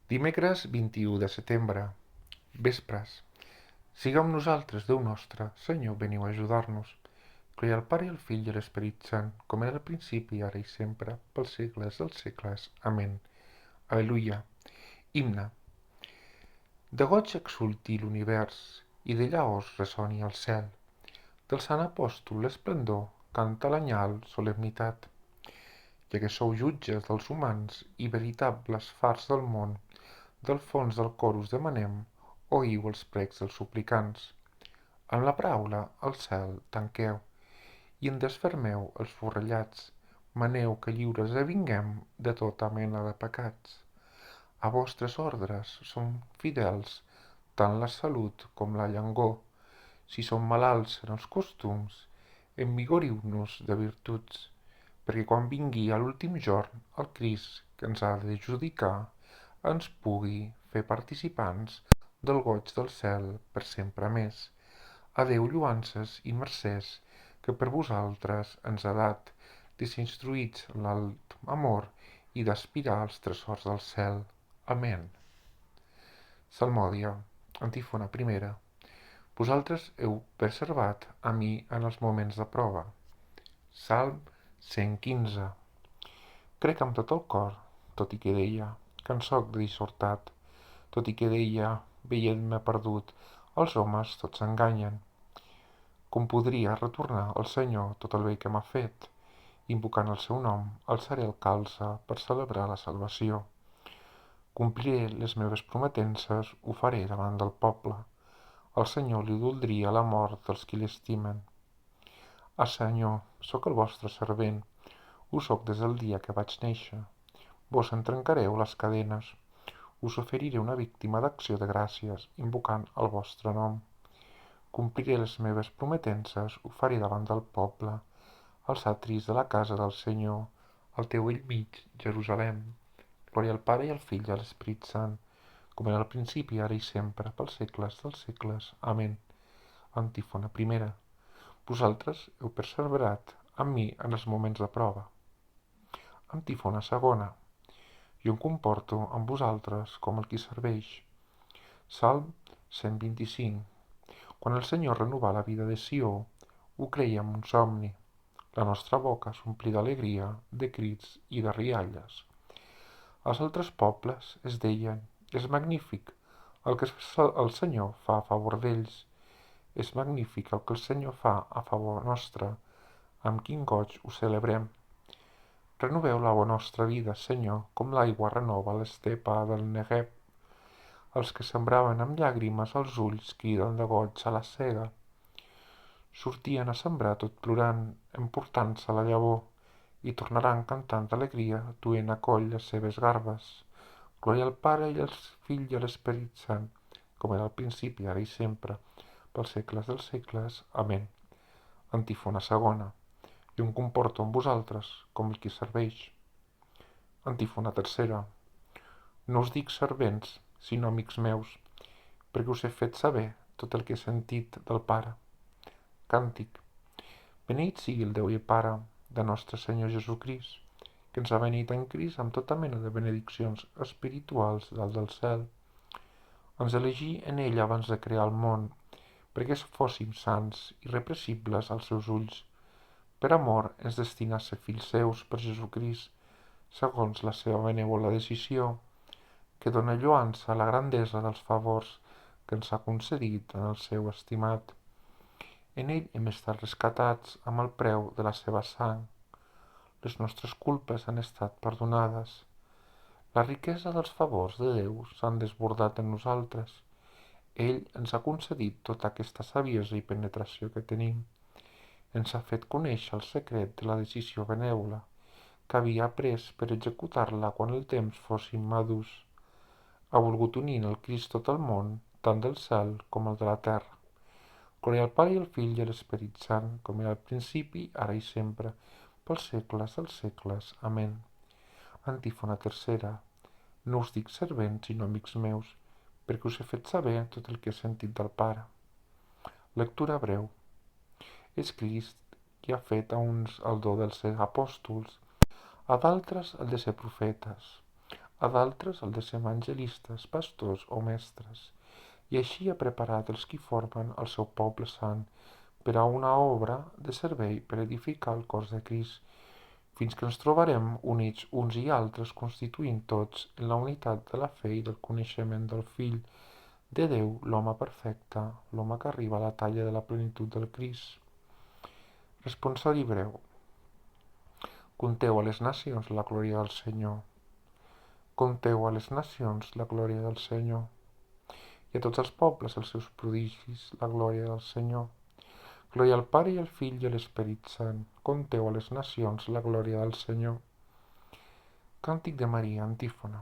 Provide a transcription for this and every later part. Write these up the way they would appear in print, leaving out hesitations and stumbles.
Dimecres 21 de setembre, vespres. Siga amb nosaltres, Déu nostre, Senyor, veniu a ajudar-nos. Glòria al Pare i al Fill i a l'Esperit Sant, com era al principi, ara i sempre, pels segles dels segles. Amén. Aleluia. Himne. De goig exulti l'univers, i de llaors ressoni el cel. Del Sant Apòstol l'esplendor canta l'anyal solemnitat. Ja que sou jutges dels humans i veritables fars del món, del fons del cor us demanem, oïu els precs dels suplicants. En la paraula al cel tanqueu, i en desfermeu els forrellats, maneu que lliures vinguem de tota mena de pecats. A vostres ordres som fidels, tant la salut com la llangor. Si som malalts en els costums, envigoriu-nos de virtuts, perquè quan vingui a l'últim jorn el Crist que ens ha de judicar, ens pugui fer participants del goig del cel per sempre més. A Déu lloances i mercès que per vosaltres ens ha dat, de ser instruïts en l'alt amor i d'aspirar als tresors del cel. Amén. Salmòdia, antífona primera. Vosaltres heu preservat a mi en els moments de prova. Salm 115. Crec amb tot el cor, tot i que deia que en soc de dissortat, tot i que deia, veient-me perdut, els homes tots s'enganyen. Com podria retornar al Senyor tot el bé que m'ha fet? Invocant el seu nom, alçaré el calze per celebrar la salvació. Compliré les meves prometences, ho faré davant del poble. Al Senyor li doldria la mort dels qui l'estimen. Senyor, sóc el vostre servent, ho sóc des del dia que vaig néixer. Vos en trencareu les cadenes. Us oferiré una víctima d'acció de gràcies, invocant el vostre nom. Compliré les meves prometences, ho faré davant del poble, els atris de la casa del Senyor, al teu bell mig, Jerusalem. Glòria al Pare i al Fill i a l'Esperit Sant, com era al principi, ara i sempre, pels segles dels segles. Amén. Antífona primera. Vosaltres heu perseverat amb mi en els moments de prova. Antífona segona. Jo em comporto amb vosaltres com el qui serveix. Salm 125. Quan el Senyor renovà la vida de Sió, ho creiem un somni. La nostra boca s'omplí d'alegria, de crits i de rialles. Els altres pobles es deien, és magnífic el que el Senyor fa a favor d'ells. És magnífic el que el Senyor fa a favor nostre. Amb quin goig ho celebrem. Renoveu la nostra vida, Senyor, com l'aigua renova l'estepa del Negueb. Els que sembraven amb llàgrimes als ulls criden de goig a la sega. Sortien a sembrar tot plorant, emportant-se la llavor, i tornaran cantant d'alegria, duent a coll les seves garbes. Glòria al Pare i al Fill i a l'Esperit Sant, com era al principi, ara i sempre, pels segles dels segles. Amén. Antífona segona. Jo em comporto amb vosaltres com el qui serveix. Antífona tercera. No us dic servents, sinó amics meus, perquè us he fet saber tot el que he sentit del Pare. Càntic. Beneït sigui el Déu i Pare de nostre Senyor Jesucrist, que ens ha beneit en Crist amb tota mena de benediccions espirituals dalt del cel. Ens elegí en ell abans de crear el món, perquè fóssim sants i irrepressibles als seus ulls. Per amor ens destina a ser fills seus per Jesucrist, segons la seva benèvola decisió, que dona lloança a la grandesa dels favors que ens ha concedit en el seu estimat. En ell hem estat rescatats amb el preu de la seva sang. Les nostres culpes han estat perdonades. La riquesa dels favors de Déu s'han desbordat en nosaltres. Ell ens ha concedit tota aquesta saviesa i penetració que tenim. Ens ha fet conèixer el secret de la decisió benèvola, que havia pres per executar-la quan el temps fóssim madurs. Ha volgut unir en el Crist tot el món, tant del cel com el de la terra. Glòria al Pare i al Fill i a l'Esperit Sant, com era al principi, ara i sempre, pels segles dels segles. Amén. Antífona tercera. No us dic servents, sinó amics meus, perquè us he fet saber tot el que he sentit del Pare. Lectura breu. És Crist qui ha fet a uns el do dels ser apòstols, a d'altres el de ser profetes, a d'altres el de ser evangelistes, pastors o mestres, i així ha preparat els qui formen el seu poble sant per a una obra de servei per edificar el cos de Crist, fins que ens trobarem units uns i altres, constituint tots en la unitat de la fe i del coneixement del Fill de Déu, l'home perfecte, l'home que arriba a la talla de la plenitud del Crist. Responsori breu. Conteu a les nacions la glòria del Senyor. Conteu a les nacions la glòria del Senyor. I a tots els pobles els seus prodigis, la glòria del Senyor. Glòria al Pare i al Fill i a l'Esperit Sant. Conteu a les nacions la glòria del Senyor. Càntic de Maria, antífona.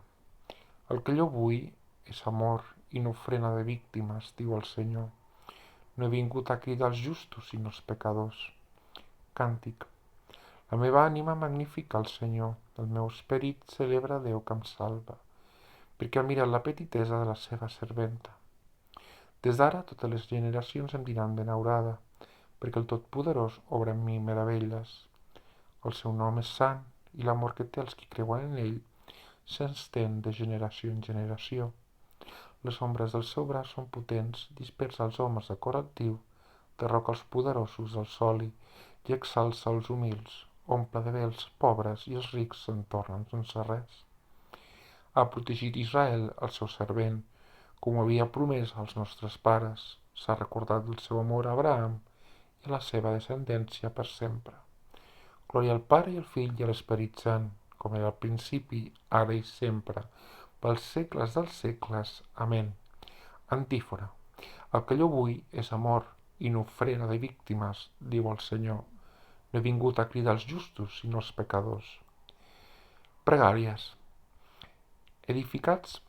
El que jo vull és amor i no ofrena de víctimes, diu el Senyor. No he vingut a cridar els justos, sinó els pecadors. Càntic. La meva ànima magnifica el Senyor, el meu esperit celebra Déu que em salva, perquè ha mirat la petitesa de la seva serventa. Des d'ara totes les generacions em diran benaurada, perquè el Totpoderós obra en mi meravelles. El seu nom és sant, i l'amor que té els qui creuen en ell s'estén de generació en generació. Les ombres del seu braç són potents, dispersa els homes de cor altiu, derroca els poderosos del soli i exalça els humils, omple de bé els pobres i els rics se'n tornen sense res. Ha protegit Israel, el seu servent, com havia promès als nostres pares. S'ha recordat del seu amor a Abraham i a la seva descendència per sempre. Glòria al Pare i al Fill i a l'Esperit Sant, com era al principi, ara i sempre, pels segles dels segles. Amén. Antífona. El que jo vull és amor i no ofrena de víctimes, diu el Senyor. No he vingut a cridar els justos, sinó els pecadors. Pregàries. Edificats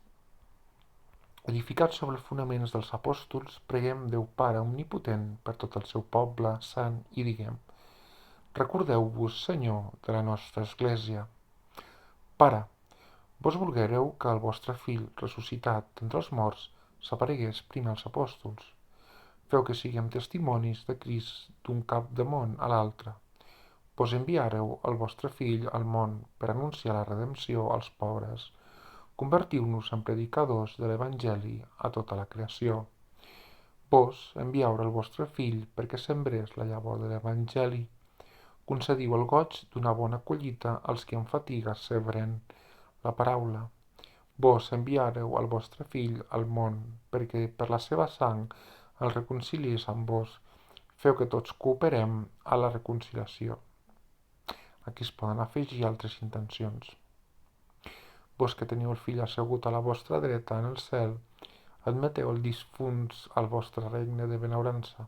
sobre els fonaments dels apòstols, preguem Déu Pare omnipotent per tot el seu poble sant i diguem: recordeu-vos, Senyor, de la nostra Església. Pare, vos volguéreu que el vostre Fill, ressuscitat d'entre els morts, s'aparegués primer als apòstols. Feu que siguem testimonis de Crist d'un cap de món a l'altre. Vos enviareu el vostre Fill al món per anunciar la redempció als pobres. Convertiu-nos en predicadors de l'Evangeli a tota la creació. Vos envieu el vostre Fill perquè sembrés la llavor de l'Evangeli. Concediu el goig d'una bona collita als qui amb fatiga sebren la paraula. Vos enviareu el vostre Fill al món perquè per la seva sang el reconciliés amb vos. Feu que tots cooperem a la reconciliació. Aquí es poden afegir altres intencions. Vos que teniu el Fill assegut a la vostra dreta en el cel, admeteu els difunts al vostre regne de benaurança.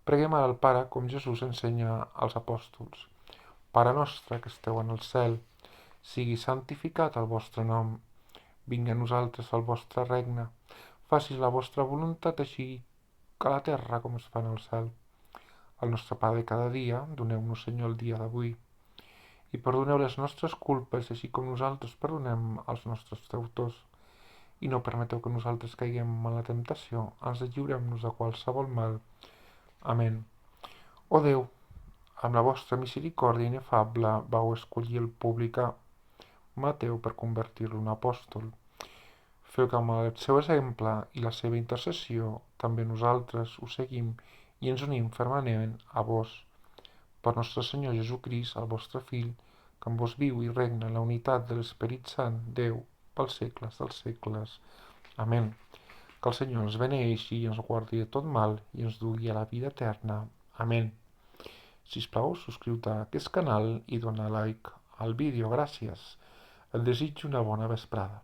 Preguem ara al Pare com Jesús ensenya als apòstols. Pare nostre que esteu en el cel, sigui santificat el vostre nom. Vingui a nosaltres el vostre regne. Facis la vostra voluntat així que a la terra com es fa en el cel. El nostre pa de cada dia, doneu-nos, Senyor, el dia d'avui. I perdoneu les nostres culpes, així com nosaltres perdonem als nostres deutors. I no permeteu que nosaltres caiguem en la temptació, ens lliurem-nos de qualsevol mal. Amén. O Déu, amb la vostra misericòrdia inefable vau escollir el publicà Mateu per convertir-lo en apòstol. Feu que amb el seu exemple i la seva intercessió també nosaltres ho seguim i ens unim fermament a vos. Per nostre Senyor Jesucrist, el vostre Fill, que amb vos viu i regna en la unitat de l'Esperit Sant, Déu, pels segles dels segles. Amén. Que el Senyor ens beneeixi i ens guardi de tot mal i ens dugui a la vida eterna. Amén. Sisplau, subscriu-te a aquest canal i dona like al vídeo. Gràcies. Et desitjo una bona vesprada.